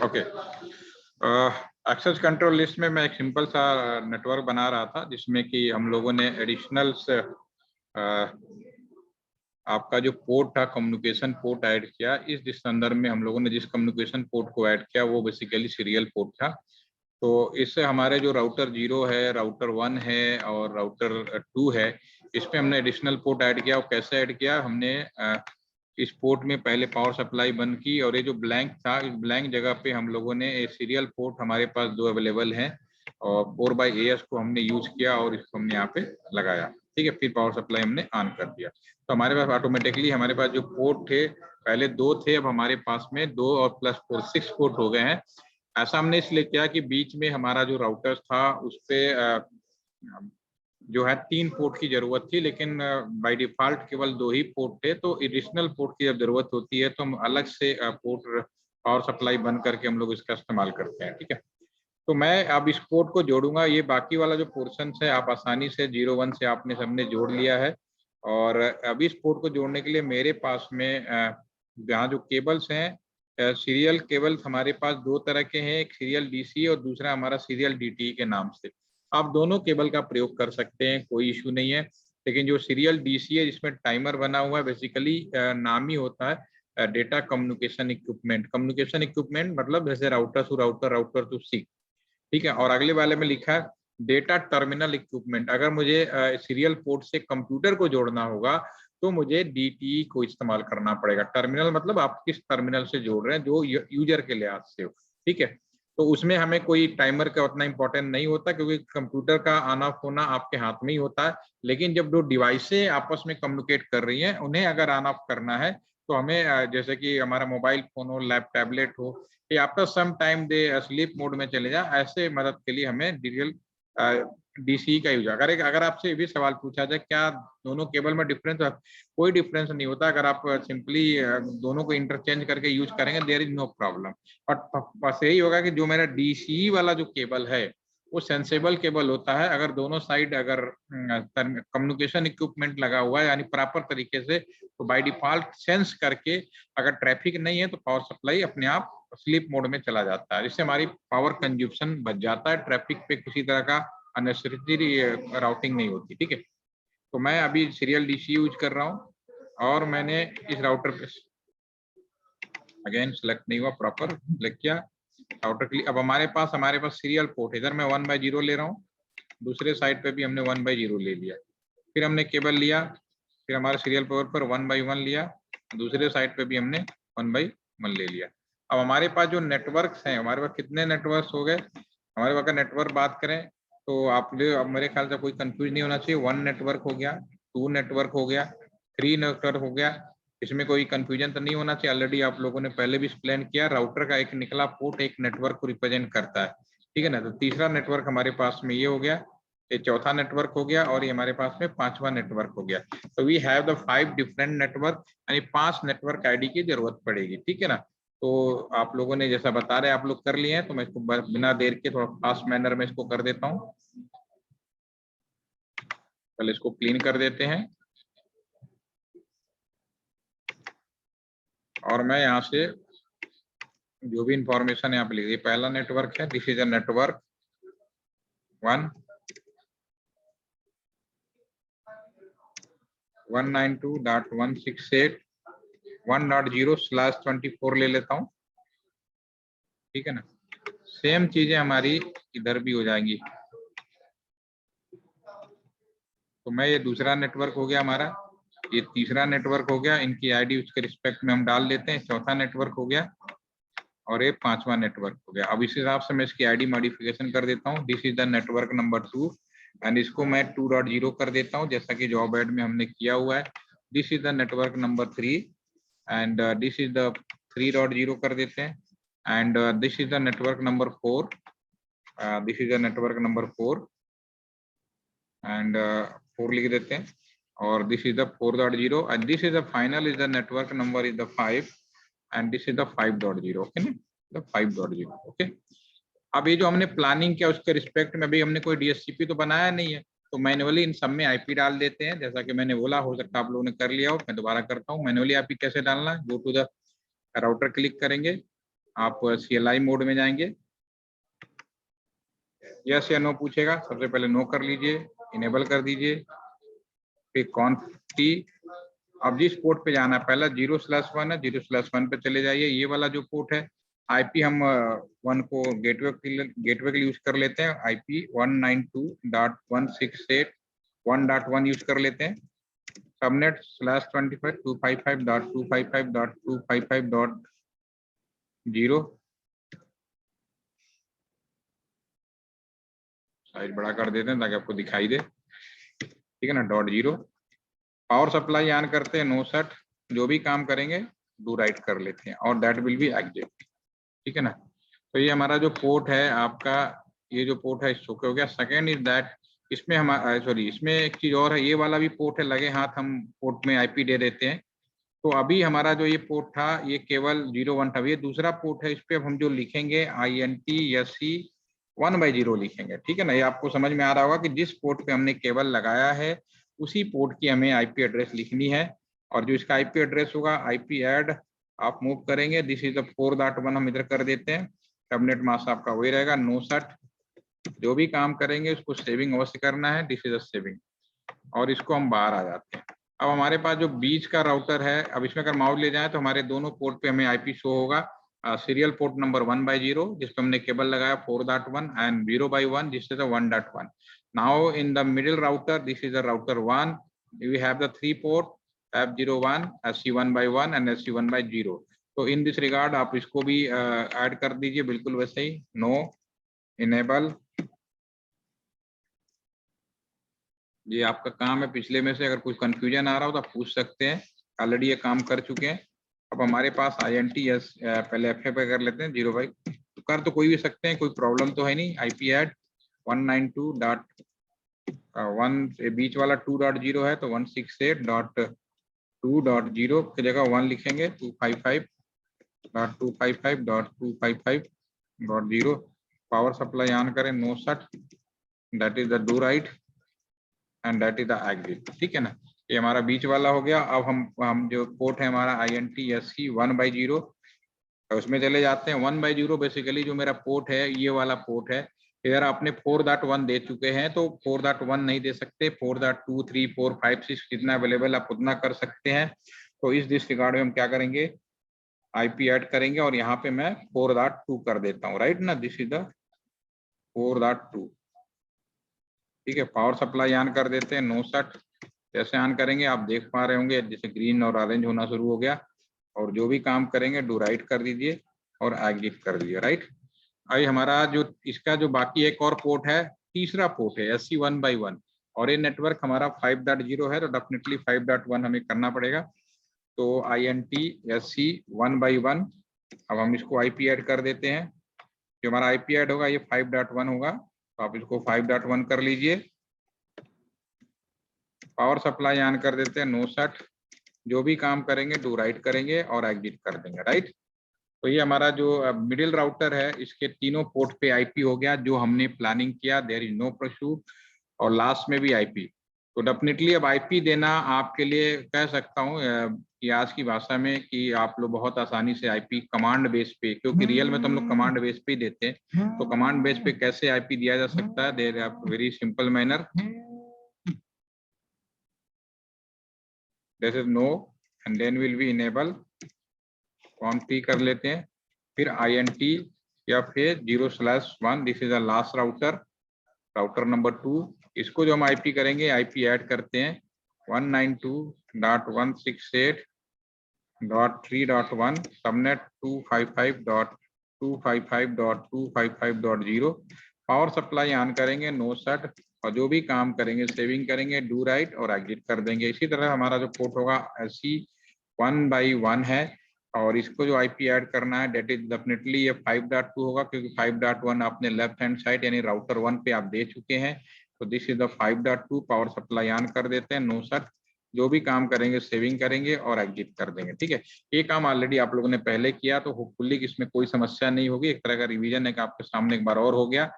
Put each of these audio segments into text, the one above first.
Okay, access control list में मैं एक सिंपल सा नेटवर्क बना रहा था जिसमें कि हम लोगों ने एडिशनल्स आपका जो पोर्ट था कम्युनिकेशन पोर्ट ऐड किया। इस संदर्भ में हम लोगों ने जिस कम्युनिकेशन पोर्ट को ऐड किया वो बेसिकली सीरियल पोर्ट था। तो इससे हमारे जो राउटर 0 है, राउटर 1 है और राउटर 2 है, इस पे हमने एडिशनल पोर्ट ऐड किया। और कैसे ऐड किया हमने, इस पोर्ट में पहले पावर सप्लाई बंद की और ये जो ब्लैंक था, इस ब्लैंक जगह पे हम लोगों ने सीरियल पोर्ट हमारे पास 2 अवेलेबल हैं और 4/AS को हमने यूज किया और इसको हमने यहाँ पे लगाया। ठीक है, फिर पावर सप्लाई हमने ऑन कर दिया तो हमारे पास ऑटोमेटिकली हमारे पास जो पोर्ट थे पहले 2 थे, अब हमारे पास में 2 और प्लस 4 6 पोर्ट हो गए हैं। ऐसा हमने इसलिए किया कि बीच में हमारा जो राउटर था उस पे जो है 3 पोर्ट की जरूरत थी, लेकिन बाय डिफॉल्ट केवल 2 ही पोर्ट थे। तो एडिशनल पोर्ट की जब जरूरत होती है तो हम अलग से पोर्ट पावर सप्लाई बंद करके हम लोग इसका इस्तेमाल करते हैं। ठीक है, तो मैं अब इस पोर्ट को जोड़ूंगा। ये बाकी वाला जो पोर्शन है आप आसानी से 0-1 से आपने सबने जोड़ लिया है। और अब इस पोर्ट को जोड़ने के लिए मेरे पास में यहाँ जो केबल्स हैं, सीरियल केबल हमारे पास 2 तरह के हैं, एक सीरियल डीसी और दूसरा हमारा सीरियल डीटी के नाम से। आप दोनों केबल का प्रयोग कर सकते हैं, कोई इशू नहीं है। लेकिन जो सीरियल डीसी है जिसमें टाइमर बना हुआ है, बेसिकली नाम ही होता है data communication equipment. Communication equipment मतलब जैसे router to router, router to C. ठीक है, और अगले वाले में लिखा है डेटा टर्मिनल इक्विपमेंट। अगर मुझे सीरियल पोर्ट से कंप्यूटर को जोड़ना होगा तो मुझे डीटी को इस्तेमाल करना पड़ेगा। टर्मिनल मतलब आप किस टर्मिनल से जोड़ रहे हैं, जो यूजर के लिहाज से हो। ठीक है, तो उसमें हमें कोई टाइमर का उतना इंपॉर्टेंट नहीं होता क्योंकि कंप्यूटर का ऑन ऑफ होना आपके हाथ में ही होता है। लेकिन जब 2 डिवाइसें आपस में कम्युनिकेट कर रही हैं, उन्हें अगर ऑन ऑफ करना है तो हमें जैसे कि हमारा मोबाइल फोन हो, लैप टैबलेट हो, ये after some time they sleep mode में चले जा, ऐसे मदद के लिए हमें डीएल डीसी का यूज। अगर आपसे ये भी सवाल पूछा जाए क्या दोनों केबल में डिफरेंस है, कोई डिफरेंस नहीं होता। अगर आप सिंपली दोनों को इंटरचेंज करके यूज करेंगे देयर इज नो प्रॉब्लम। और बस यही होगा कि जो मेरा डीसी वाला जो केबल है वो सेंसेबल केबल होता है। अगर दोनों साइड अगर कम्युनिकेशन इक्विपमेंट लगा हुआ है यानी प्रॉपर तरीके से, तो बाय डिफॉल्ट सेंस करके अगर ट्रैफिक नहीं है तो पावर सप्लाई अपने आप स्लीप मोड में चला जाता है, जिससे हमारी पावर कंज्यूप्शन बच जाता है। ट्रैफिक पे किसी तरह का अननेसेसरी राउटिंग नहीं होती। ठीक है, तो मैं अभी सीरियल डीसी यूज कर रहा हूँ और मैंने इस राउटर पे अगेन सेलेक्ट नहीं हुआ, प्रॉपर सेलेक्ट किया राउटर के लिए। अब हमारे पास सीरियल पोर्ट, इधर मैं 1/0 ले रहा हूँ, दूसरे साइड पे भी हमने 1/0 ले लिया। फिर हमने केबल लिया, फिर हमारे सीरियल पोर्ट पर 1/1 लिया, दूसरे साइड पे भी हमने 1/1 ले लिया। अब हमारे पास जो नेटवर्क्स हैं, हमारे पास कितने नेटवर्क्स हो गए? हमारे पास नेटवर्क बात करें तो आप अब मेरे ख्याल से कोई कंफ्यूज नहीं होना चाहिए। 1 नेटवर्क हो गया, 2 नेटवर्क हो गया, 3 नेटवर्क हो गया, इसमें कोई कंफ्यूजन तो नहीं होना चाहिए। ऑलरेडी आप लोगों ने पहले भी एक्सप्लेन किया, राउटर का एक निकला पोर्ट एक नेटवर्क को रिप्रेजेंट करता है। ठीक है ना, तो तीसरा नेटवर्क हमारे पास में ये हो गया, ये चौथा नेटवर्क हो गया और ये हमारे पास में 5वां नेटवर्क हो गया। तो we have the 5 different network, यानी 5 नेटवर्क आईडी की जरूरत पड़ेगी। ठीक है ना, तो आप लोगों ने जैसा बता रहे आप लोग कर लिए हैं, तो मैं इसको बिना देर के थोड़ा फास्ट मैनर में इसको कर देता हूँ। पहले इसको क्लीन कर देते हैं और मैं यहाँ से जो भी इंफॉर्मेशन यहाँ पे लिखी, पहला नेटवर्क है, दिस इज अ नेटवर्क 1 192.168.1.0/24 ले लेता हूँ। ठीक है ना, सेम चीजें हमारी इधर भी हो जाएंगी। तो मैं ये दूसरा नेटवर्क हो गया हमारा, ये तीसरा नेटवर्क हो गया, इनकी आईडी उसके रिस्पेक्ट में हम डाल लेते हैं। चौथा नेटवर्क हो गया और ये 5वां नेटवर्क हो गया। अब इस हिसाब से मैं इसकी आईडी मॉडिफिकेशन कर देता हूँ। This is the network number 2 and इसको मैं 2.0 कर देता हूँ जैसा कि जॉब ऐड में हमने किया हुआ है। This is the network number 3 and this is the 3.0 कर देते हैं and this is the network number 4, this is the network number 4 and 4 लिख देते हैं और this is the 4.0 and this is the final is the network number is the 5 and this is the 5.0। Okay ना, the 5.0। Okay, अब ये जो हमने planning किया उसके रिस्पेक्ट में अभी हमने कोई डीएचसीपी तो बनाया नहीं है, तो मैन्युअली इन सब में आईपी डाल देते हैं। जैसा कि मैंने बोला, हो सकता है आप लोगों ने कर लिया हो, मैं दोबारा करता हूँ। मैन्युअली आईपी कैसे डालना है, go to the router click करेंगे, आप CLI मोड में जाएंगे, यस या नो पूछेगा, सबसे पहले नो कर लीजिए, इनेबल कर दीजिए, फिर कॉन्फी। अब जिस पोर्ट पे जाना है, पहला 0/1 है, 0/1 पे चले जाइए। ये वाला जो पोर्ट है, आईपी हम 1 को गेटवे के लिए यूज कर लेते हैं, आईपी 192.168.1.1 यूज कर लेते हैं। सबनेट /25 255.255.255.0, साइज बड़ा कर देते हैं ताकि आपको दिखाई दे, ठीक है ना, .0। पावर सप्लाई ऑन करते हैं, नो सेट, जो भी काम करेंगे डू राइट कर लेते हैं, और दैट विल बी एग्जिट, ठीक है ना। तो ये हमारा जो पोर्ट है आपका, ये जो पोर्ट है ओके हो गया। सेकेंड इज दैट, इसमें हम सॉरी, इसमें एक चीज और है, ये वाला भी पोर्ट है, लगे हाथ हम पोर्ट में आईपी दे देते हैं। तो अभी हमारा जो ये पोर्ट था ये केवल 01 था, ये दूसरा पोर्ट है, इस पे अब हम जो लिखेंगे INTSC 1/0 लिखेंगे, ठीक है ना। ये आपको समझ में आ रहा होगा कि जिस पोर्ट पे हमने केबल लगाया है उसी पोर्ट की हमें आईपी एड्रेस लिखनी है, और जो इसका आईपी एड्रेस होगा, आईपी ऐड आप मूव करेंगे, दिस इज द 4.1 हम इधर कर देते हैं, सबनेट मास्क आपका वही रहेगा, नो सेट, जो भी काम करेंगे उसको सेविंग अवश्य करना है, दिस इज अ सेविंग, और इसको हम बाहर आ जाते हैं। अब हमारे पास जो बीच का राउटर है, अब इसमें अगर माउस ले जाए तो हमारे दोनों पोर्ट पे हमें आईपी शो होगा, सीरियल पोर्ट नंबर 1/0 जिस पे हमने केबल लगाया 4.1, एंड 0/1 जिस से 1.1। Now in the middle router, this is the router 1, we have the 3 port F01, SC1/1 and SC1/0। तो इन दिस रिगार्ड आप इसको भी ऐड कर दीजिए बिल्कुल वैसे ही, नो, इनेबल। ये आपका काम है, पिछले में से अगर कोई कंफ्यूजन आ रहा हो तो आप पूछ सकते हैं, ऑलरेडी ये काम कर चुके हैं। अब हमारे पास INTS पहले FA पे कर लेते हैं, 0/, तो कर तो कोई भी सकते हैं, कोई प्रॉब्लम तो है नहीं। IP ऐड 192.1, बीच वाला 2.0 है तो 168.2.0 की जगह 1 लिखेंगे, 255.255.255.0। पावर सप्लाई ऑन करें, no shut, that is the do write and that is the exit, ठीक है ना। ये हमारा बीच वाला हो गया। अब हम जो पोर्ट है हमारा INTSC 1/0, उसमें चले जाते हैं। 1/0 बेसिकली जो मेरा पोर्ट है ये वाला पोर्ट है। अगर आपने 4.1 दे चुके हैं तो 4.1 नहीं दे सकते, 4.2 3 4 5 6 जितना अवेलेबल आप उतना कर सकते हैं। तो इस दिस रिगार्ड में हम क्या करेंगे, आईपी ऐड करेंगे, और यहाँ पे मैं 4.2 कर देता हूँ, राइट ना, दिस इज द 4.2, ठीक है। पावर सप्लाई ऑन कर देते हैं, नो सेट। जैसे ऑन करेंगे आप देख पा रहे होंगे जैसे ग्रीन और ऑरेंज होना शुरू हो गया, और जो भी काम करेंगे डू राइट कर दीजिए और एग्जिट कर दीजिए, राइट। अभी हमारा जो इसका जो बाकी एक और पोर्ट है, तीसरा पोर्ट है SC 1/1, और ये नेटवर्क हमारा 5.0 है, तो डेफिनेटली 5.1 हमें करना पड़ेगा। तो INTSC 1/1, अब हम इसको IP ऐड कर देते हैं। जो हमारा IP ऐड होगा ये 5.1 होगा, तो आप इसको 5.1 कर लीजिए। पावर सप्लाई ऑन कर देते हैं, नो सेट, जो भी काम करेंगे डू राइट करेंगे और एग्जिट कर देंगे, राइट। तो ये हमारा जो मिडिल राउटर है, इसके तीनों पोर्ट पे आईपी हो गया जो हमने प्लानिंग किया, देयर इज नो इशू, और लास्ट में भी आईपी। तो डेफिनेटली अब आईपी देना आपके लिए कह सकता हूँ कि आज की भाषा में कि आप लोग बहुत आसानी से आईपी कमांड बेस पे, क्योंकि रियल में तो हम लोग कमांड बेस पे ही देते हैं, तो कमांड बेस पे कैसे आईपी दिया जा सकता है, there are very simple manner. This is no, and then will be enable, config कर लेते हैं, फिर INT या फिर 0/1, this is the last router, router number 2। इसको जो हम आईपी करेंगे, आईपी ऐड करते हैं 192.168.3.1, सबनेट 255.255.255.0। पावर सप्लाई ऑन करेंगे, नो सेट, और जो भी काम करेंगे सेविंग करेंगे, डू राइट और एग्जिट कर देंगे। इसी तरह हमारा जो पोर्ट होगा SC 1/1 है, और इसको जो आईपी ऐड करना है डेट इज डेफिनेटली ये 5.2 होगा, क्योंकि 5.1 आपने लेफ्ट हैंड साइड यानी राउटर 1 पे आप दे चुके हैं, तो this is the 5.2। Power supply on कर देते हैं, नो सेट, जो भी काम करेंगे सेविंग करेंगे और एग्जिट कर देंगे, ठीक है। ये काम ऑलरेडी आप लोगों ने पहले किया, तो होपफुली इसमें कोई समस्या नहीं होगी, एक तरह का रिवीजन है कि आपके सामने एक बार और हो गया।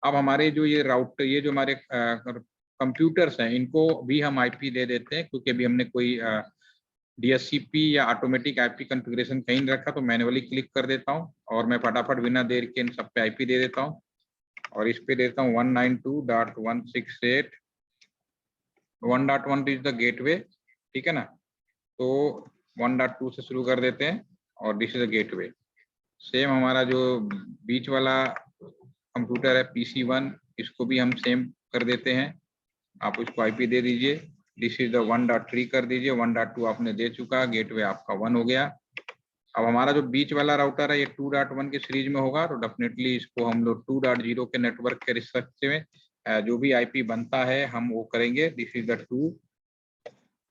अब हमारे जो ये राउटर, ये जो हमारे कंप्यूटर्स हैं, इनको भी हम आईपी दे देते हैं, क्योंकि अभी हमने कोई DHCP या ऑटोमेटिक आईपी कॉन्फ़िगरेशन कहीं नहीं रखा, तो मैन्युअली क्लिक कर देता हूँ और मैं फटाफट बिना देर के इन सब पे आईपी दे देता हूँ और इस पे देता हूँ 192.168.1.1 इज द गेटवे, ठीक है ना। तो 1.2 से शुरू कर देते हैं और this is the gateway. Same हमारा जो बीच वाला कंप्यूटर है PC1, इसको भी हम सेम कर देते हैं, आप इसको आईपी दे दीजिए, दिस इज द 1.3 कर दीजिए, 1.2 आपने दे चुका, गेटवे आपका 1 हो गया। अब हमारा जो बीच वाला राउटर है ये 2.1 के सीरीज में होगा, तो डेफिनेटली इसको हम लोग 2.0 के नेटवर्क के रिस्पेक्ट में जो भी आईपी बनता है हम वो करेंगे, दिस इज द 2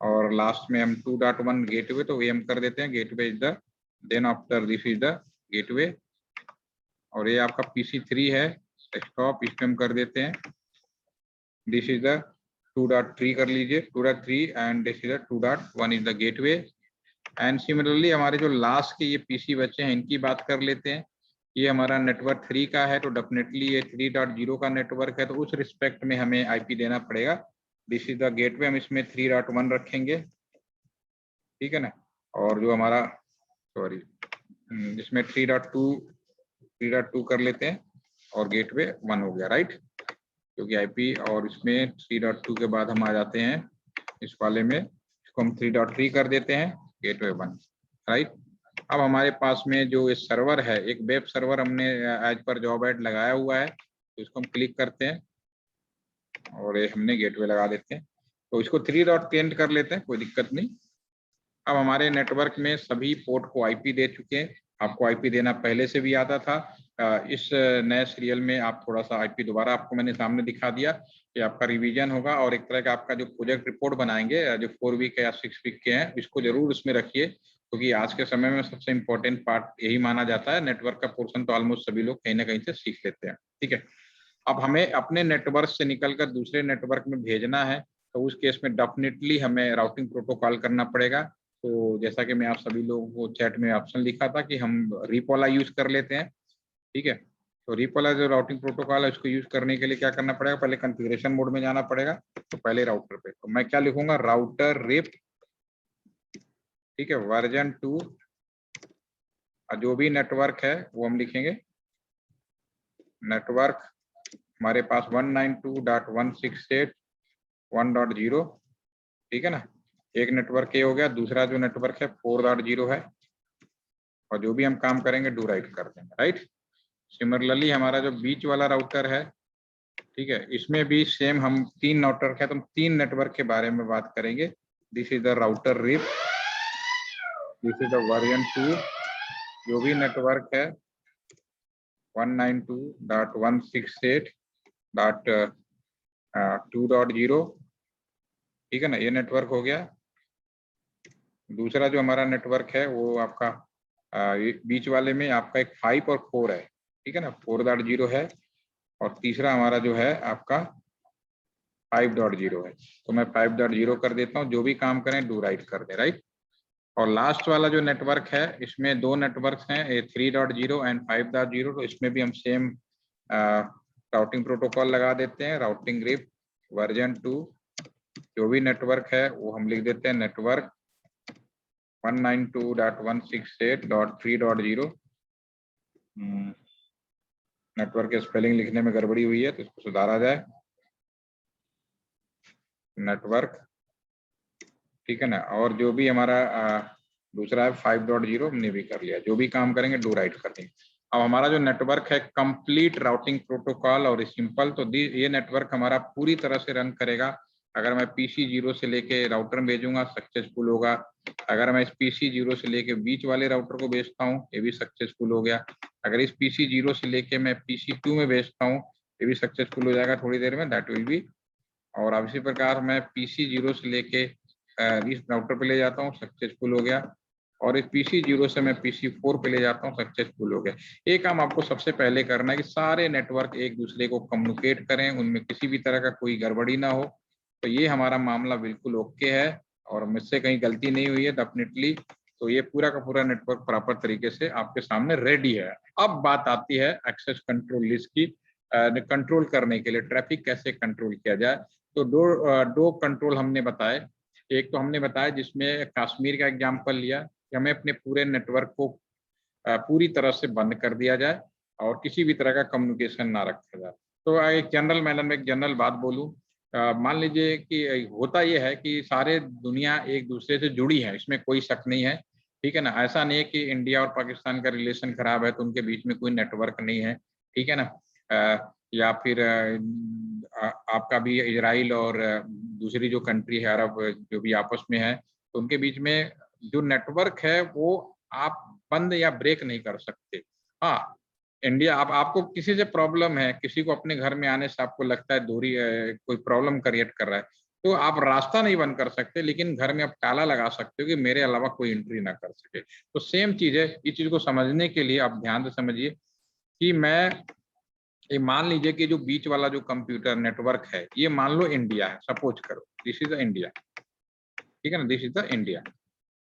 और लास्ट में हम 2.1 गेटवे, तो ये हम कर देते हैं, gateway is the, then after this is the gateway और ये आपका PC3 है डेस्कटॉप, इस पे हम कर देते हैं, दिस इज द 2.3 कर लीजिए, 2.3 and this is the 2.1 is the gateway. And similarly हमारे जो लास्ट के ये PC बचे हैं इनकी बात कर लेते हैं। ये हमारा नेटवर्क 3 का है, तो डेफिनेटली ये 3.0 का नेटवर्क है, तो उस रिस्पेक्ट में हमें आईपी देना पड़ेगा, दिस इज द गेटवे, हम इसमें 3.1 रखेंगे, ठीक है ना। और जो हमारा सॉरी इसमें 3.2 कर लेते हैं और गेटवे 1 हो गया, राइट, क्योंकि आईपी, और इसमें 3.2 के बाद हम आ जाते हैं इस वाले में, इसको हम 3.3 कर देते हैं, गेटवे 1, राइट। अब हमारे पास में जो ये सर्वर है, एक वेब सर्वर हमने एज पर जॉब एड लगाया हुआ है, तो इसको हम क्लिक करते हैं और ये हमने गेटवे लगा देते हैं, तो इसको 3.10 कर लेते हैं, कोई दिक्कत नहीं। अब हमारे नेटवर्क में सभी पोर्ट को आईपी दे चुके हैं, आपको आईपी देना पहले से भी आता था, इस नए सीरियल में आप थोड़ा सा आईपी दोबारा आपको मैंने सामने दिखा दिया, कि आपका रिवीजन होगा और एक तरह का आपका जो प्रोजेक्ट रिपोर्ट बनाएंगे जो 4 वीक या 6 वीक के हैं, इसको जरूर उसमें रखिए, क्योंकि आज के समय में सबसे इम्पोर्टेंट पार्ट यही माना जाता है, नेटवर्क का पोर्शन तो ऑलमोस्ट सभी लोग कहीं ना कहीं से सीख लेते हैं, ठीक है। अब हमें अपने नेटवर्क से निकलकर दूसरे नेटवर्क में भेजना है, तो उस केस में डेफिनेटली हमें राउटिंग प्रोटोकॉल करना पड़ेगा। तो जैसा कि मैं आप सभी लोगों को चैट में ऑप्शन लिखा था कि हम रिपोला यूज कर लेते हैं, ठीक है। तो रिपोला जो राउटिंग प्रोटोकॉल है उसको यूज करने के लिए क्या करना पड़ेगा, पहले कॉन्फ़िगरेशन मोड में जाना पड़ेगा, तो पहले राउटर पे, तो मैं क्या लिखूंगा, राउटर रिप, ठीक है, वर्जन 2, जो भी नेटवर्क है वो हम लिखेंगे, नेटवर्क हमारे पास 192.168.1.0, ठीक है ना, एक नेटवर्क ये हो गया, दूसरा जो नेटवर्क है 4.0 है, और जो भी हम काम करेंगे डू राइट कर देंगे, राइट। सिमिलरली हमारा जो बीच वाला राउटर है, ठीक है, इसमें भी सेम हम 3 नेटवर्क है, तो हम 3 नेटवर्क के बारे में बात करेंगे, this is the router RIP, this is the version 2, जो भी नेटवर्क है 192.168.2.0, ठीक है ना, ये नेटवर्क हो गया। दूसरा जो हमारा नेटवर्क है वो आपका बीच वाले में आपका एक 5 और 4 है, ठीक है ना, 4.0 है, और तीसरा हमारा जो है आपका 5.0 है, तो मैं 5.0 कर देता हूँ, जो भी काम करें डू राइट कर दे, राइट। और लास्ट वाला जो नेटवर्क है इसमें 2 नेटवर्क हैं, 3.0 एंड 5.0, तो इसमें भी हम सेम राउटिंग प्रोटोकॉल लगा देते हैं, राउटिंग रिप वर्जन 2, जो भी नेटवर्क है वो हम लिख देते हैं, नेटवर्क 192.168.3.0, नेटवर्क के स्पेलिंग लिखने में गड़बड़ी हुई है तो इसको सुधारा जाए, नेटवर्क, ठीक है ना। और जो भी हमारा दूसरा है 5.0 हमने भी कर लिया, जो भी काम करेंगे डू राइट कर देंगे। अब हमारा जो नेटवर्क है कंप्लीट राउटिंग प्रोटोकॉल और सिंपल, तो ये नेटवर्क हमारा पूरी तरह से रन करेगा, अगर मैं PC0 से लेके राउटर में भेजूंगा सक्सेसफुल होगा, अगर मैं इस PC0 से लेके बीच वाले राउटर को भेजता हूँ ये भी सक्सेसफुल हो गया, अगर इस PC0 से लेके मैं PC2 में भेजता हूँ ये भी सक्सेसफुल हो जाएगा थोड़ी देर में, दैट विल बी। और अब इसी प्रकार मैं PC0 से लेके इस राउटर पे ले जाता हूँ, सक्सेसफुल हो गया, और इस PC0 से मैं PC4 पे ले जाता हूँ, सक्सेसफुल हो गया। ये काम आपको सबसे पहले करना है कि सारे नेटवर्क एक दूसरे को कम्युनिकेट करें, उनमें किसी भी तरह का कोई गड़बड़ी ना हो, तो ये हमारा मामला बिल्कुल ओके है और मुझसे कहीं गलती नहीं हुई है डेफिनेटली, तो ये पूरा का पूरा नेटवर्क प्रॉपर तरीके से आपके सामने रेडी है। अब बात आती है एक्सेस कंट्रोल लिस्ट की, कंट्रोल करने के लिए ट्रैफिक कैसे कंट्रोल किया जाए, तो दो कंट्रोल हमने बताए, एक तो हमने बताया जिसमें कश्मीर का एग्जाम्पल लिया कि हमें अपने पूरे नेटवर्क को पूरी तरह से बंद कर दिया जाए और किसी भी तरह का कम्युनिकेशन ना रखा जाए। तो एक जनरल मैनर में एक जनरल बात बोलूं, मान लीजिए कि होता यह है कि सारे दुनिया एक दूसरे से जुड़ी है, इसमें कोई शक नहीं है, ठीक है ना। ऐसा नहीं है कि इंडिया और पाकिस्तान का रिलेशन खराब है तो उनके बीच में कोई नेटवर्क नहीं है, ठीक है ना। या फिर आपका भी इजराइल और दूसरी जो कंट्री है अरब जो भी आपस में है, तो उनके बीच में जो नेटवर्क है वो आप बंद या ब्रेक नहीं कर सकते। हाँ, इंडिया आपको किसी से प्रॉब्लम है, किसी को अपने घर में आने से आपको लगता है दूरी कोई प्रॉब्लम क्रिएट कर रहा है, तो आप रास्ता नहीं बंद कर सकते, लेकिन घर में आप ताला लगा सकते हो कि मेरे अलावा कोई एंट्री ना कर सके। तो सेम चीज है, इस चीज को समझने के लिए आप ध्यान से समझिए कि मैं ये मान लीजिए कि जो बीच वाला जो कंप्यूटर नेटवर्क है ये मान लो इंडिया है, सपोज करो दिस इज द इंडिया, ठीक है ना, दिस इज द इंडिया।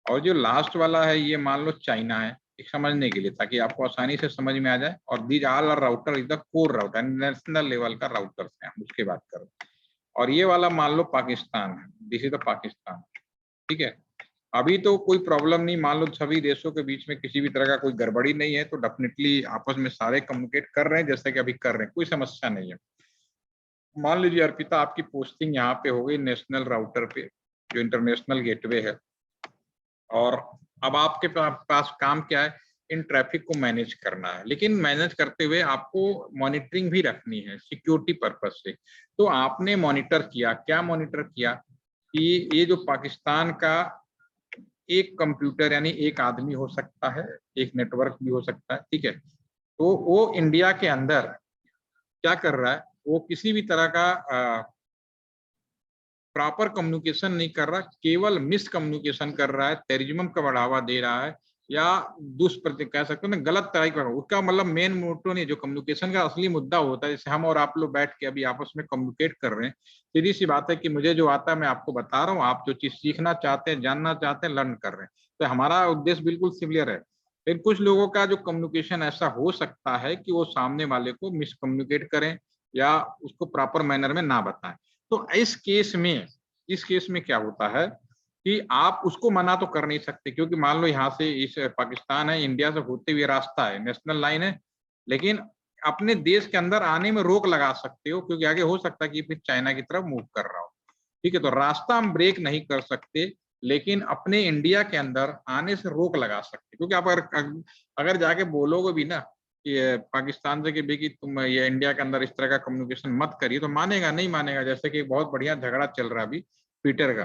और जो लास्ट वाला है ये मान लो चाइना है, एक समझने के लिए ताकि आपको आसानी से समझ में आ जाए। और these all are router is the core router, national level का राउटर्स है, हम उसकी बात करें। और ये वाला मान लो पाकिस्तान है, दिस इज द पाकिस्तान, ठीक है। अभी तो कोई प्रॉब्लम नहीं, मान लो सभी देशों के बीच में किसी भी तरह का कोई गड़बड़ी नहीं है, तो डेफिनेटली आपस में सारे कम्युनिकेट कर रहे हैं जैसे कि अभी कर रहे हैं, कोई समस्या नहीं है। मान लीजिए अर्पिता आपकी पोस्टिंग यहाँ पे हो गई नेशनल राउटर पे, जो इंटरनेशनल गेटवे है, और अब आपके पास काम क्या है, इन ट्रैफिक को मैनेज करना है, लेकिन मैनेज करते हुए आपको मॉनिटरिंग भी रखनी है सिक्योरिटी पर्पज से। तो आपने मॉनिटर किया, क्या मॉनिटर किया कि ये जो पाकिस्तान का एक कंप्यूटर यानी एक आदमी हो सकता है, एक नेटवर्क भी हो सकता है, ठीक है, तो वो इंडिया के अंदर क्या कर रहा है, वो किसी भी तरह का प्रॉपर कम्युनिकेशन नहीं कर रहा, केवल मिस कम्युनिकेशन कर रहा है, टेररिज्म का बढ़ावा दे रहा है, या दुष्प्रति कह सकते हो ना, गलत तरह का, उसका मतलब मेन मोटो नहीं, जो कम्युनिकेशन का असली मुद्दा होता है, जैसे हम और आप लोग बैठ के अभी आपस में कम्युनिकेट कर रहे हैं, सीधी सी बात है कि मुझे जो आता है मैं आपको बता रहा हूँ, आप जो चीज सीखना चाहते हैं, जानना चाहते हैं, लर्न कर रहे हैं, तो हमारा उद्देश्य बिल्कुल सिमिलर है। फिर कुछ लोगों का जो कम्युनिकेशन ऐसा हो सकता है कि वो सामने वाले को मिसकम्युनिकेट करें या उसको प्रॉपर मैनर में ना बताएं। तो इस केस में क्या होता है कि आप उसको मना तो कर नहीं सकते, क्योंकि मान लो यहाँ से इस पाकिस्तान है, इंडिया से होते हुए रास्ता है, नेशनल लाइन है, लेकिन अपने देश के अंदर आने में रोक लगा सकते हो, क्योंकि आगे हो सकता है कि फिर चाइना की तरफ मूव कर रहा हो, ठीक है। तो रास्ता हम ब्रेक नहीं कर सकते, लेकिन अपने इंडिया के अंदर आने से रोक लगा सकते, क्योंकि आप अगर जाके बोलोगे भी ना कि पाकिस्तान से कि भाई कि तुम ये इंडिया के अंदर इस तरह का कम्युनिकेशन मत करिए, तो मानेगा नहीं मानेगा। जैसे कि बहुत बढ़िया झगड़ा चल रहा है अभी ट्विटर का,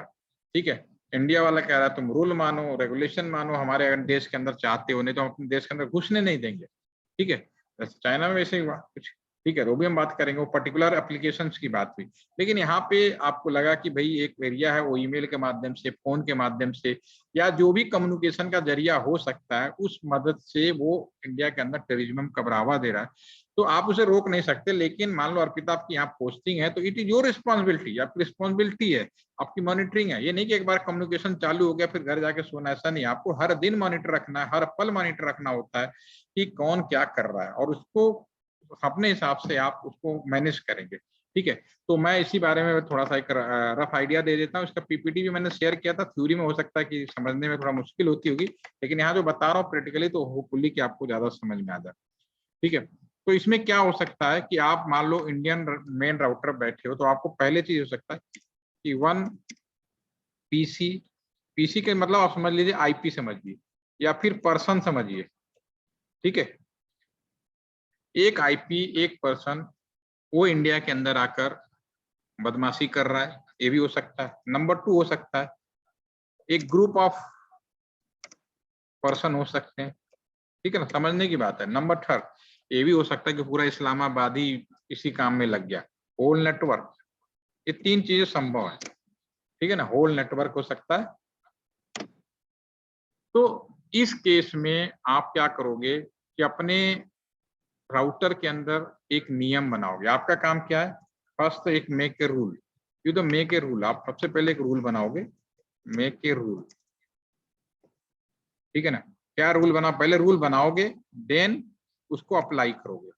ठीक है, इंडिया वाला कह रहा है तुम रूल मानो, रेगुलेशन मानो, हमारे अगर देश के अंदर चाहते हो, नहीं तो हम अपने देश के अंदर घुसने नहीं देंगे, ठीक है। वैसे चाइना में वैसे ही हुआ कुछ, ठीक है, वो भी हम बात करेंगे, वो पर्टिकुलर एप्लीकेशंस की बात हुई। लेकिन यहाँ पे आपको लगा कि भाई एक एरिया है, वो ईमेल के माध्यम से, फोन के माध्यम से, या जो भी कम्युनिकेशन का जरिया हो सकता है, उस मदद से वो इंडिया के अंदर टेररिज्म का बढ़ावा दे रहा है, तो आप उसे रोक नहीं सकते। लेकिन मान लो अर्पिता आपकी यहाँ पोस्टिंग है, तो इट इज योर रिस्पॉन्सिबिलिटी, आपकी रिस्पॉन्सिबिलिटी है, आपकी मॉनिटरिंग है। ये नहीं कि एक बार कम्युनिकेशन चालू हो गया फिर घर जाके सोना, ऐसा नहीं, आपको हर दिन मॉनिटर रखना है, हर पल मॉनिटर रखना होता है कि कौन क्या कर रहा है, और उसको अपने हिसाब से आप उसको मैनेज करेंगे, ठीक है। तो मैं इसी बारे में थोड़ा सा एक रफ आइडिया दे देता हूँ। इसका पीपीटी भी मैंने शेयर किया था, थ्योरी में हो सकता है कि समझने में थोड़ा मुश्किल होती होगी, लेकिन यहाँ जो बता रहा हूँ प्रैक्टिकली तो होपफुली कि आपको ज्यादा समझ में आ जाए, ठीक है। तो इसमें क्या हो सकता है कि आप मान लो इंडियन मेन राउटर बैठे हो, तो आपको पहले चीज हो सकता है कि वन पीसी, पीसी के मतलब आप समझ लीजिए आईपी समझिए, या फिर पर्सन समझिए, ठीक है। एक आईपी एक पर्सन वो इंडिया के अंदर आकर बदमाशी कर रहा है, ये भी हो सकता है। नंबर 2 हो सकता है एक ग्रुप ऑफ पर्सन हो सकते हैं, ठीक है ना, समझने की बात है। नंबर 3 ये भी हो सकता है कि पूरा इस्लामाबादी इसी काम में लग गया, होल नेटवर्क। ये 3 चीजें संभव है, ठीक है ना, होल नेटवर्क हो सकता है। तो इस केस में आप क्या करोगे कि अपने राउटर के अंदर एक नियम बनाओगे। आपका काम क्या है, फर्स्ट एक make a rule, you the make a rule. आप सबसे पहले एक रूल बनाओगे, मेक ए रूल, ठीक है ना। क्या रूल बना, पहले रूल बनाओगे, देन उसको अप्लाई करोगे,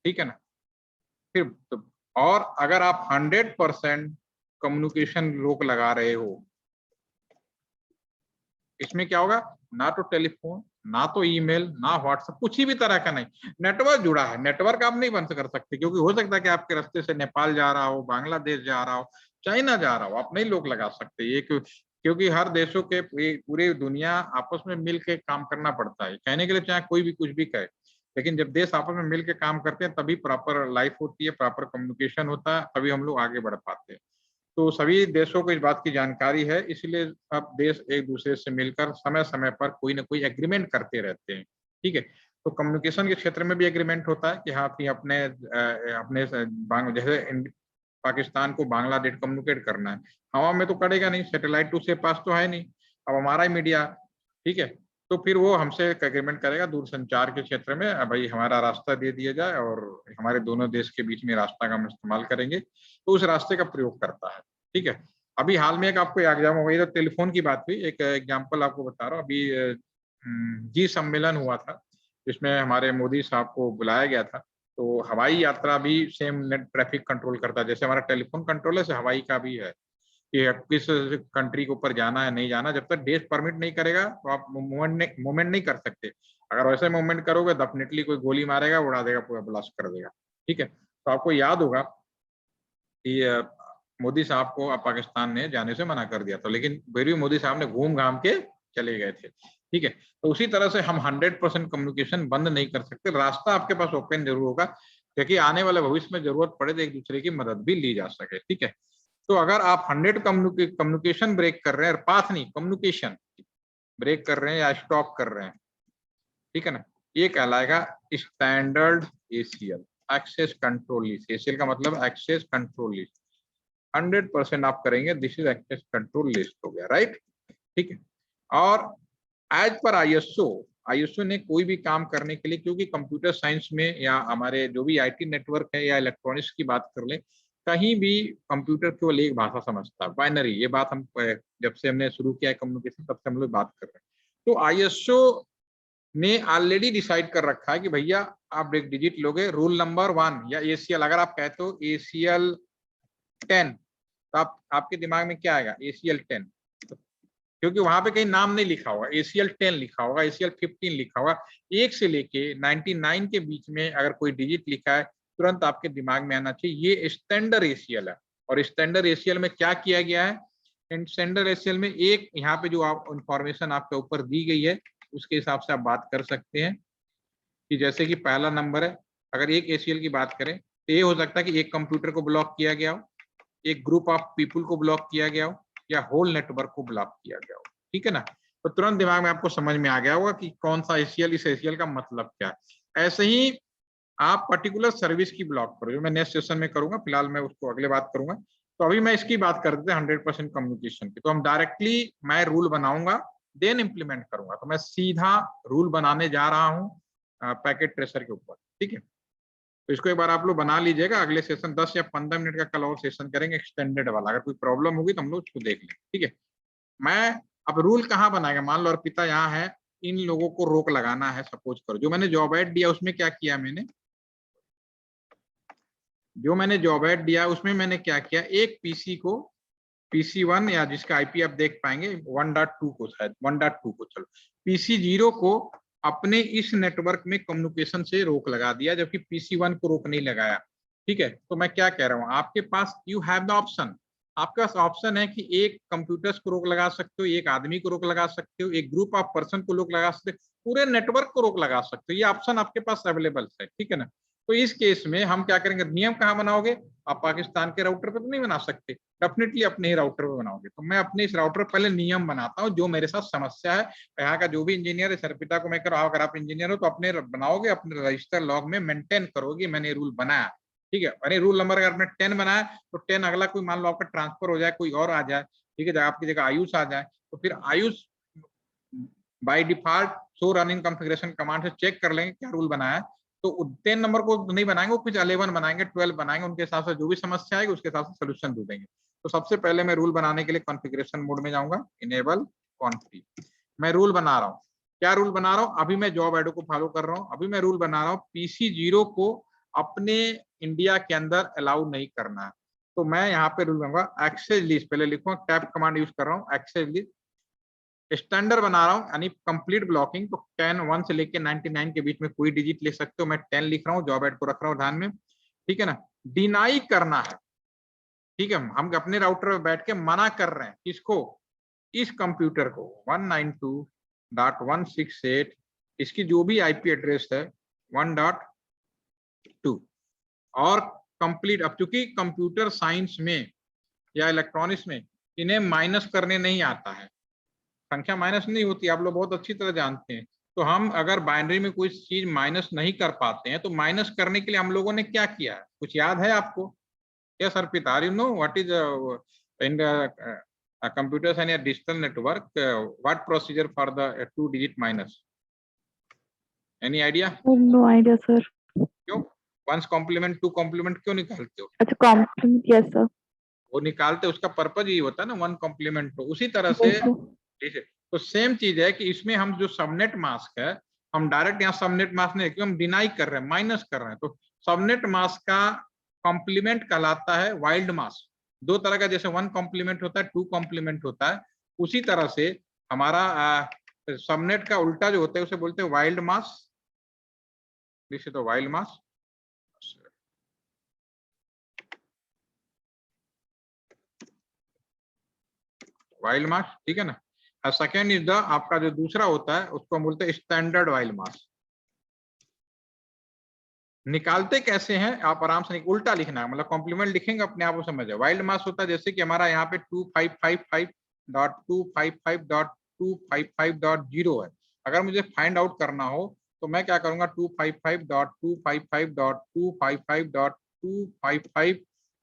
ठीक है ना। फिर और अगर आप 100% कम्युनिकेशन रोक लगा रहे हो, इसमें क्या होगा, ना तो टेलीफोन, ना तो ईमेल, ना व्हाट्सएप, कुछ ही भी तरह का नहीं। नेटवर्क जुड़ा है, नेटवर्क आप नहीं बंद कर सकते, क्योंकि हो सकता है कि आपके रास्ते से नेपाल जा रहा हो, बांग्लादेश जा रहा हो, चाइना जा रहा हो, आप नहीं लोग लगा सकते ये, क्योंकि हर देशों के पूरी दुनिया आपस में मिल के काम करना पड़ता है। कहने के लिए चाहे कोई भी कुछ भी कहे, लेकिन जब देश आपस में मिल के काम करते हैं तभी प्रॉपर लाइफ होती है, प्रॉपर कम्युनिकेशन होता है, तभी हम लोग आगे बढ़ पाते हैं। तो सभी देशों को इस बात की जानकारी है, इसलिए अब देश एक दूसरे से मिलकर समय समय पर कोई ना कोई एग्रीमेंट करते रहते हैं। ठीक है, तो कम्युनिकेशन के क्षेत्र में भी एग्रीमेंट होता है कि हाँ कि अपने अपने जैसे पाकिस्तान को बांग्लादेश कम्युनिकेट करना है, हवा में तो करेगा नहीं, सैटेलाइट उसके पास तो है नहीं, अब हमारा ही मीडिया, ठीक है, तो फिर वो हमसे एक एग्रीमेंट करेगा दूरसंचार के क्षेत्र में, भाई हमारा रास्ता दे दिया जाए और हमारे दोनों देश के बीच में रास्ता का हम इस्तेमाल करेंगे, तो उस रास्ते का प्रयोग करता है। ठीक है, अभी हाल में एक आपको एग्जाम हो गई, तो टेलीफोन की बात हुई, एक एग्जाम्पल आपको बता रहा हूँ। अभी जी सम्मेलन हुआ था, जिसमें हमारे मोदी साहब को बुलाया गया था। तो हवाई यात्रा भी सेम नेट ट्रैफिक कंट्रोल करता है, जैसे हमारा टेलीफोन कंट्रोल है, हवाई का भी है कि किस कंट्री के ऊपर जाना है नहीं जाना। जब तक देश परमिट नहीं करेगा तो आप मूवमेंट नहीं कर सकते। अगर वैसे मूवमेंट करोगे डेफिनेटली कोई गोली मारेगा, उड़ा देगा, पूरा ब्लास्ट कर देगा। ठीक है, तो आपको याद होगा कि मोदी साहब को पाकिस्तान ने जाने से मना कर दिया था, लेकिन फिर भी मोदी साहब ने घूम घाम के चले गए थे। ठीक है, तो उसी तरह से हम 100% कम्युनिकेशन बंद नहीं कर सकते, रास्ता आपके पास ओपन जरूर होगा, क्योंकि आने वाले भविष्य में जरूरत पड़े तो एक दूसरे की मदद भी ली जा सके। ठीक है, तो अगर आप 100 कम्युनिकेशन ब्रेक कर रहे हैं, पाथ नहीं कम्युनिकेशन ब्रेक कर रहे हैं या स्टॉप कर रहे हैं, ठीक है ना, ये कहलाएगा standard ACL, access control list. ACL का मतलब एक्सेस कंट्रोल लिस्ट, 100% आप करेंगे, this is access control list हो गया, राइट। ठीक है, और एज पर आईएसओ ने कोई भी काम करने के लिए, क्योंकि कंप्यूटर साइंस में या हमारे जो भी आईटी नेटवर्क है या इलेक्ट्रॉनिक्स की बात कर ले, कहीं भी कंप्यूटर केवल एक भाषा समझता है, बाइनरी। ये बात हम जब से हमने शुरू किया है कम्युनिकेशन, तब से हम लोग बात कर रहे हैं। तो आईएसओ ने ऑलरेडी डिसाइड कर रखा है कि भैया आप एक डिजिट लोगे, रूल नंबर 1 या एसीएल, अगर आप कहते हो एसीएल 10, तो आपके दिमाग में क्या आएगा, एसीएल 10, क्योंकि वहां पे कहीं नाम नहीं लिखा होगा, एसीएल 10 लिखा होगा, एसीएल 15 लिखा होगा। 1 से लेके 99 के बीच में अगर कोई डिजिट लिखा है, तुरंत आपके दिमाग में आना चाहिए ये स्टैंडर्ड एसीएल है। और स्टैंडर्ड एसीएल में क्या किया गया है, स्टैंडर्ड एसीएल में एक यहाँ पे जो आप इंफॉर्मेशन आपके ऊपर दी गई है, उसके हिसाब से आप बात कर सकते हैं कि जैसे कि पहला नंबर है, अगर एक एसीएल की बात करें तो ये हो सकता है कि एक कंप्यूटर को ब्लॉक किया गया हो, एक ग्रुप ऑफ पीपल को ब्लॉक किया गया हो, या होल नेटवर्क को ब्लॉक किया गया हो। ठीक है ना, तो तुरंत दिमाग में आपको समझ में आ गया होगा कि कौन सा एसीएल, इस एसीएल का मतलब क्या है। ऐसे ही आप पर्टिकुलर सर्विस की ब्लॉक करो, जो मैं नेक्स्ट सेशन में करूंगा, फिलहाल मैं उसको अगले बात करूंगा। तो अभी मैं इसकी बात करते हैं 100% कम्युनिकेशन की। तो हम डायरेक्टली मैं रूल बनाऊंगा, देन इंप्लीमेंट करूंगा। तो मैं सीधा रूल बनाने जा रहा हूँ पैकेट ट्रेसर के ऊपर। ठीक है, तो इसको एक बार आप लोग बना लीजिएगा, अगले सेशन 10 या 15 मिनट का कल और सेशन करेंगे एक्सटेंडेड वाला। अगर कोई प्रॉब्लम होगी तो हम लोग उसको देख लेंगे। ठीक है, मैं अब रूल कहाँ बनाएगा, मान लो अर्पिता यहाँ है, इन लोगों को रोक लगाना है। सपोज करो जो मैंने जॉब एड दिया उसमें क्या किया मैंने, जो मैंने जॉब एड दिया उसमें मैंने क्या किया, एक पीसी को PC1 या जिसका आईपी आप देख पाएंगे 1.2 को, शायद 1.2 को, चलो PC0 को अपने इस नेटवर्क में कम्युनिकेशन से रोक लगा दिया, जबकि PC1 को रोक नहीं लगाया। ठीक है, तो मैं क्या कह रहा हूँ, आपके पास यू हैव द ऑप्शन, आपके पास ऑप्शन है कि एक कंप्यूटर्स को रोक लगा सकते हो, एक आदमी को रोक लगा सकते हो, एक ग्रुप ऑफ पर्सन को रोक लगा सकते हो, पूरे नेटवर्क को रोक लगा सकते हो। ये ऑप्शन आपके पास अवेलेबल है। ठीक है ना, तो इस केस में हम क्या करेंगे, नियम कहाँ बनाओगे, आप पाकिस्तान के राउटर पे तो नहीं बना सकते, डेफिनेटली अपने ही राउटर पे बनाओगे। तो मैं अपने इस राउटर पहले नियम बनाता हूँ, जो मेरे साथ समस्या है, यहाँ का जो भी इंजीनियर है, सर्पिता को मैं करो, अगर आप इंजीनियर हो तो अपने बनाओगे, अपने रजिस्टर लॉग में मेंटेन करोगे मैंने रूल बनाया। ठीक है, अरे रूल नंबर अगर आपने 10 बनाया तो 10 अगला कोई मान लो आपका ट्रांसफर हो जाए, कोई और आ जाए, ठीक है, आपकी जगह आयुष आ जाए, तो फिर Ayush by default show running configuration command से चेक कर लेंगे क्या रूल बनाया है। तो 10 नंबर को नहीं बनाएंगे, वो कुछ 11 बनाएंगे, 12 बनाएंगे, उनके हिसाब से जो भी समस्या आएगी उसके हिसाब से सोल्यूशन दे देंगे। तो सबसे पहले मैं रूल बनाने के लिए कॉन्फ़िगरेशन मोड में जाऊंगा, इनेबल कॉन्फ़िग, मैं रूल बना रहा हूँ। क्या रूल बना रहा हूँ, अभी मैं जॉब एडो को फॉलो कर रहा हूँ। अभी मैं रूल बना रहा हूँ PC0 को अपने इंडिया के अंदर अलाउ नहीं करना है। तो मैं यहाँ पे रूल लूंगा एक्सेस लिस्ट, पहले लिखूंगा टैब कमांड यूज कर रहा हूँ, एक्सेस लिस्ट स्टैंडर्ड बना रहा हूँ यानी कंप्लीट ब्लॉकिंग। तो 10 1 से लेके 99 के बीच में कोई डिजिट लिख सकते हो, मैं 10 लिख रहा हूँ, जॉब एड को रख रहा हूँ ध्यान में, ठीक है ना। डिनाई करना है, ठीक है, हम अपने राउटर में बैठ के मना कर रहे हैं किसको, इस कंप्यूटर को 192.168 इसकी जो भी आईपी एड्रेस है 1.2 और कंप्लीट। अब चूंकि कंप्यूटर साइंस में या इलेक्ट्रॉनिक्स में इन्हें माइनस करने नहीं आता है, संख्या माइनस नहीं होती, आप लोग बहुत अच्छी तरह जानते हैं। तो हम अगर बाइनरी में कोई चीज माइनस नहीं कर पाते हैं तो माइनस करने के लिए हम लोगों ने क्या किया है, कुछ याद है आपको? Yes, Arpita, you know what is in the computers and a digital network, what procedure for the 2-digit minus? Any idea? No idea, sir. क्यों? Ones complement, two complement क्यों निकालते हो? अच्छा, complement, yes sir. वो निकालते उसका purpose ये होता है ना, वन कॉम्प्लीमेंट। तो उसी तरह से ठीक है, तो सेम चीज है कि इसमें हम जो सबनेट मास्क है, हम डायरेक्ट यहाँ सबनेट मास्क नहीं, क्योंकि हम डिनाई कर रहे हैं, माइनस कर रहे हैं। तो सबनेट मास्क का कॉम्प्लीमेंट कहलाता है वाइल्ड मास्क। दो तरह का, जैसे वन कॉम्प्लीमेंट होता है, टू कॉम्प्लीमेंट होता है, उसी तरह से हमारा सबनेट का उल्टा जो होता है उसे बोलते हैं wild mask. This is the wild mask, wild mask, ठीक है ना। और सेकेंड इज द आपका जो दूसरा होता है उसको हम बोलते हैं स्टैंडर्ड वाइल्ड मास्क। निकालते कैसे हैं, आप आराम से उल्टा लिखना है, मतलब कॉम्प्लीमेंट लिखेंगे अपने आप को समझ जाए। वाइल्ड मास्क होता है जैसे कि हमारा यहाँ पे 2555.255.255.0 है। अगर मुझे फाइंड आउट करना हो तो मैं क्या करूंगा, 255.255.255.255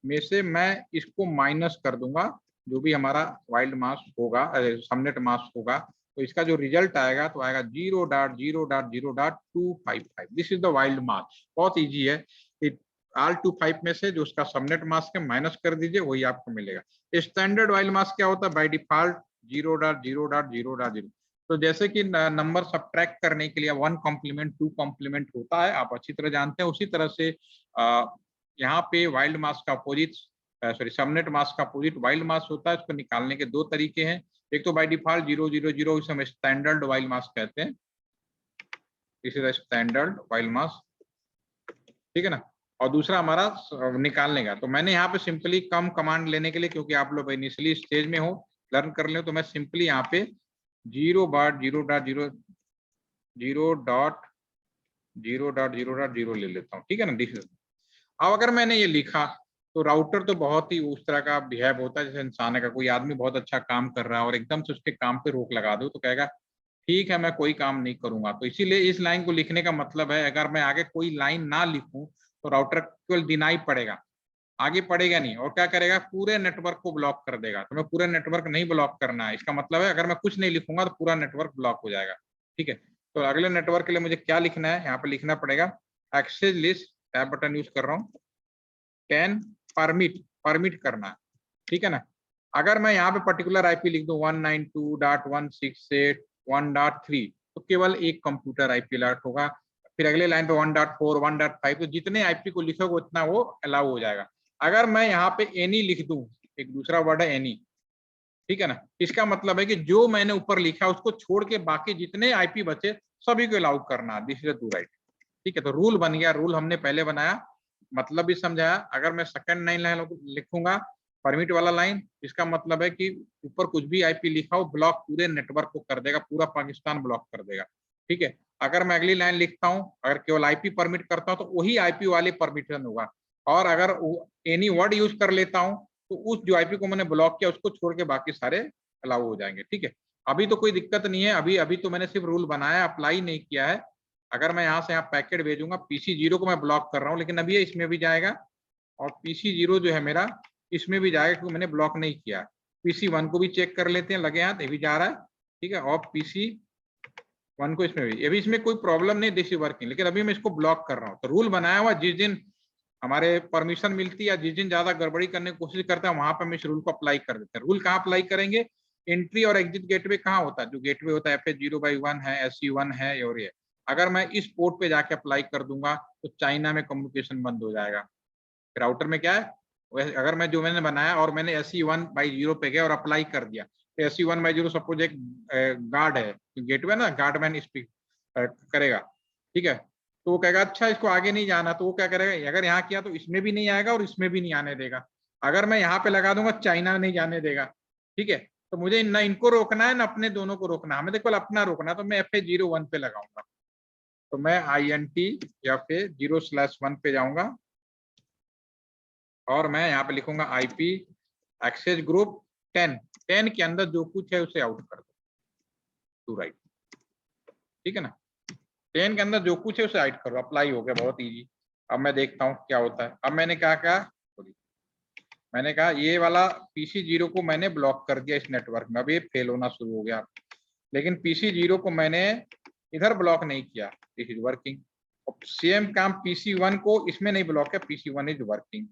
में से मैं इसको माइनस कर दूंगा, जो भी हमारा वाइल्ड मास्क होगा, सबनेट मास्क होगा, तो इसका जो रिजल्ट आएगा तो आएगा 0.0.0.255। This is the wild mask. बहुत इजी है, आल 25 में से जो उसका सबनेट मास्क है माइनस कर दीजिए, वही आपको मिलेगा। स्टैंडर्ड वाइल्ड मास्क क्या होता है, बाय डिफॉल्ट 0.0.0.0। तो जैसे कि नंबर सब्ट्रैक्ट करने के लिए 1 कॉम्प्लीमेंट 2 कॉम्प्लीमेंट होता है, आप अच्छी तरह जानते हैं, उसी तरह से यहाँ पे वाइल्ड मास्क का अपोजिट, सॉरी सबनेट मास्क का अपोजिट वाइल्ड मास्क होता है। इसको निकालने के दो तरीके हैं, एक तो बाय डिफॉल्ट 000, इसे हम स्टैंडर्ड वाइल्ड मास्क कहते हैं, this is standard wild mask, ठीक है ना। और दूसरा हमारा निकालने का, तो मैंने यहाँ पे सिंपली कम कमांड लेने के लिए, क्योंकि आप लोग इनिशियली स्टेज में हो, लर्न कर ले, तो मैं सिंपली यहाँ पे 0.0.0.0.0 ले लेता हूँ, ठीक है ना। दिस इज, अब अगर मैंने ये लिखा तो राउटर तो बहुत ही उस तरह का बिहेव होता है जैसे इंसान है का, कोई आदमी बहुत अच्छा काम कर रहा है और एकदम से उसके काम पे रोक लगा दो तो कहेगा ठीक है मैं कोई काम नहीं करूंगा। तो इसीलिए इस लाइन को लिखने का मतलब है, अगर मैं आगे कोई लाइन ना लिखूं तो राउटर केवल डिनाई पड़ेगा, आगे पड़ेगा नहीं, और क्या करेगा, पूरे नेटवर्क को ब्लॉक कर देगा। तो मैं पूरे नेटवर्क नहीं ब्लॉक करना है, इसका मतलब है अगर मैं कुछ नहीं लिखूंगा तो पूरा नेटवर्क ब्लॉक हो जाएगा, ठीक है। तो अगले नेटवर्क के लिए मुझे क्या लिखना है, यहाँ पे लिखना पड़ेगा access list, tab button use कर रहा हूँ, कैन परमिट करना, ठीक है ना। अगर मैं यहाँ पे पर्टिकुलर आईपी लिख दूं 192.168.1.3 तो केवल एक कंप्यूटर आईपी अलर्ट होगा। फिर अगले लाइन पे 1.4 1.5, तो जितने आईपी को लिखोगे उतना वो अलाउ हो जाएगा। अगर मैं यहाँ पे एनी लिख दूं, एक दूसरा वर्ड है एनी, ठीक है ना, इसका मतलब है कि जो मैंने ऊपर लिखा उसको छोड़ के बाकी जितने आईपी बचे सभी को अलाउ करना, दिस इज टू राइट, ठीक है। तो रूल बन गया, रूल हमने पहले बनाया, मतलब भी समझाया। अगर मैं सेकंड लाइन लिखूंगा परमिट वाला लाइन, इसका मतलब है कि ऊपर कुछ भी आईपी लिखा हो ब्लॉक पूरे नेटवर्क को कर देगा, पूरा पाकिस्तान ब्लॉक कर देगा, ठीक है। अगर मैं अगली लाइन लिखता हूं, अगर केवल आईपी परमिट करता हूं तो वही आईपी वाले परमिशन होगा, और अगर एनी वर्ड यूज कर लेता हूं तो उस जो आईपी को मैंने ब्लॉक किया उसको छोड़ के बाकी सारे अलाउ हो जाएंगे, ठीक है। अभी तो कोई दिक्कत नहीं है, अभी तो मैंने सिर्फ रूल बनाया, अप्लाई नहीं किया है। अगर मैं यहाँ से यहाँ पैकेट भेजूंगा, PC0 को मैं ब्लॉक कर रहा हूँ, लेकिन अभी ये इसमें भी जाएगा, और PC0 जो है मेरा इसमें भी जाएगा क्योंकि मैंने ब्लॉक नहीं किया। PC1 को भी चेक कर लेते हैं, लगे हाथ, ये भी जा रहा है, ठीक है। और PC1 को इसमें भी, ये भी इसमें कोई प्रॉब्लम नहीं, दिस इज वर्किंग, लेकिन अभी मैं इसको ब्लॉक कर रहा हूँ। तो रूल बनाया हुआ, जिस दिन हमारे परमिशन मिलती है, जिस दिन ज्यादा गड़बड़ी करने की कोशिश करता है, वहां पर हम इस रूल को अप्लाई कर देते हैं। रूल कहाँ अप्लाई करेंगे, एंट्री और एग्जिट गेटवे कहाँ होता है, जो गेटवे होता है FH0/1 है, SE1 है, और ये अगर मैं इस पोर्ट पे जाके अप्लाई कर दूंगा तो चाइना में कम्युनिकेशन बंद हो जाएगा। राउटर में क्या है, वैसे अगर मैं जो मैंने बनाया और मैंने SE1/0 पे गया और अप्लाई कर दिया, तो SE1/0 सपोज एक गार्ड है, गेटवे ना, गार्डमैन स्पीक करेगा, ठीक है, तो वो कहेगा अच्छा इसको आगे नहीं जाना, तो वो क्या करेगा, अगर यहाँ किया तो इसमें भी नहीं आएगा और इसमें भी नहीं आने देगा। अगर मैं यहाँ पे लगा दूंगा, चाइना नहीं जाने देगा, ठीक है, तो मुझे न इनको रोकना है, न अपने दोनों को रोकना है, हमें देखो अपना रोकना, तो मैं FA01 पे लगाऊंगा, तो मैं INT या फिर 0/1 पे जाऊंगा और मैं यहाँ पे लिखूंगा IP एक्सेस ग्रुप 10 के अंदर जो कुछ है उसे आउट कर दो, टू राइट, ठीक है ना, 10 के अंदर जो कुछ है उसे आउट करो, अप्लाई हो गया, बहुत इजी। अब मैं देखता हूँ क्या होता है। अब मैंने क्या कहा, मैंने कहा ये वाला PC0 को मैंने ब्लॉक कर दिया इस नेटवर्क में, अब ये फेल होना शुरू हो गया, लेकिन PC0 को मैंने इधर ब्लॉक नहीं किया, दिस इज वर्किंग। सेम काम PC1 को इसमें नहीं ब्लॉक है, PC1 इज वर्किंग,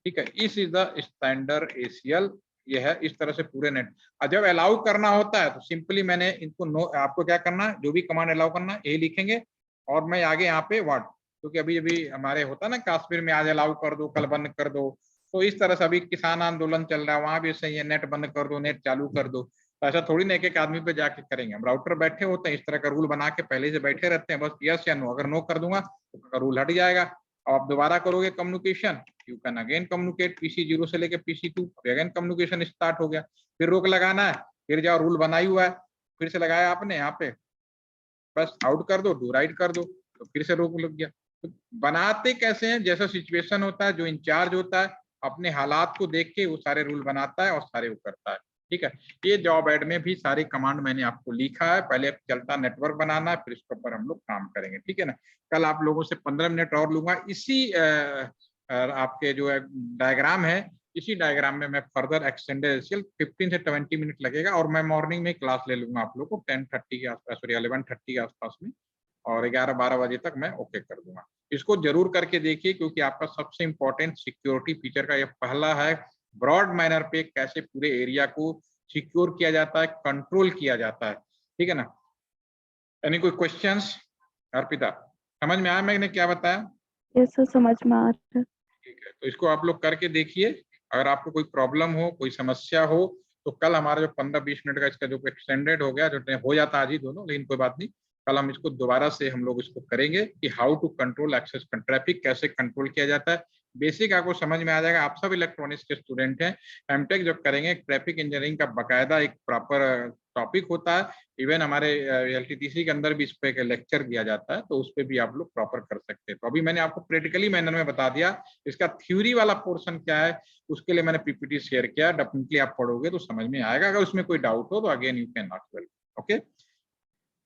ठीक है। इस इज द स्टैंडर्ड ACL, ये है इस तरह से पूरे नेट। और जब अलाउ करना होता है तो सिंपली मैंने इनको आपको क्या करना है, जो भी कमांड अलाउ करना ये लिखेंगे और मैं आगे यहाँ पे व्हाट, क्योंकि अभी अभी हमारे होता है ना कश्मीर में, आज अलाउ कर दो कल बंद कर दो, तो इस तरह से अभी किसान आंदोलन चल रहा है, वहां भी सही है, नेट बंद कर दो नेट चालू कर दो, तो ऐसा थोड़ी ना एक एक आदमी पे जाके करेंगे। हम राउटर बैठे होते हैं इस तरह का रूल बना के पहले से बैठे रहते हैं, बस यस या नो, अगर नो कर दूंगा तो रूल हट जाएगा। अब आप दोबारा करोगे communication, you can again communicate PC0 से लेके PC2, अगेन कम्युनिकेशन स्टार्ट हो गया। फिर रोक लगाना है, फिर जाओ, रूल बना ही हुआ है, फिर से लगाया आपने यहाँ पे, बस आउट कर दो, डू राइट कर दो, तो फिर से रोक लग गया। तो बनाते कैसे हैं, जैसा सिचुएशन होता है, जो इंचार्ज होता है अपने हालात को देख के वो सारे रूल बनाता है और सारे वो करता है, ठीक है। ये जॉब एड में भी सारी कमांड मैंने आपको लिखा है, पहले चलता नेटवर्क बनाना है, फिर इसके ऊपर हम लोग काम करेंगे, ठीक है ना। कल आप लोगों से 15 मिनट और लूंगा, इसी आपके जो है डायग्राम है, इसी डायग्राम में मैं फर्दर एक्सटेंडेड ACL 15 से 20 मिनट लगेगा, और मैं मॉर्निंग में क्लास ले लूंगा आप लोग को 10:30 के आसपास, सॉरी 11:30 के आसपास में, और 11-12 बजे तक मैं ओके कर दूंगा। इसको जरूर करके देखिए, क्योंकि आपका सबसे इंपॉर्टेंट सिक्योरिटी फीचर का ये पहला है, ब्रॉड मैनर पे कैसे पूरे एरिया को सिक्योर किया जाता है, कंट्रोल किया जाता है, ठीक है ना। एनी कोई क्वेश्चंस अर्पिता, समझ में आया मैंने क्या बताया? यस सर, समझ में आ रहा है। ठीक है, तो इसको आप लोग करके देखिए, अगर आपको कोई प्रॉब्लम हो, कोई समस्या हो, तो कल हमारा जो 15-20 मिनट का इसका जो एक्सटेंडेड हो गया, जो हो जाता आज ही दोनों, लेकिन कोई बात नहीं, कल हम इसको दोबारा से हम लोग इसको करेंगे कि how to control access traffic, कैसे कंट्रोल किया जाता है, बेसिक आपको समझ में आ जाएगा। आप सब इलेक्ट्रॉनिक्स के स्टूडेंट हैं, एमटेक जब करेंगे, ट्रैफिक इंजीनियरिंग का बकायदा एक प्रॉपर टॉपिक होता है, इवन हमारे LTTC के अंदर भी इस पे एक लेक्चर दिया जाता है, तो उस पर भी आप लोग प्रॉपर कर सकते हैं। तो अभी मैंने आपको प्रैक्टिकली मैनर में बता दिया, इसका थ्योरी वाला पोर्शन क्या है उसके लिए मैंने PPT शेयर किया, डेफिनेटली आप पढ़ोगे तो समझ में आएगा। अगर उसमें कोई डाउट हो तो again you can ask. Well, okay,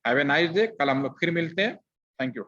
have a nice day, कल हम लोग फिर मिलते हैं, थैंक यू।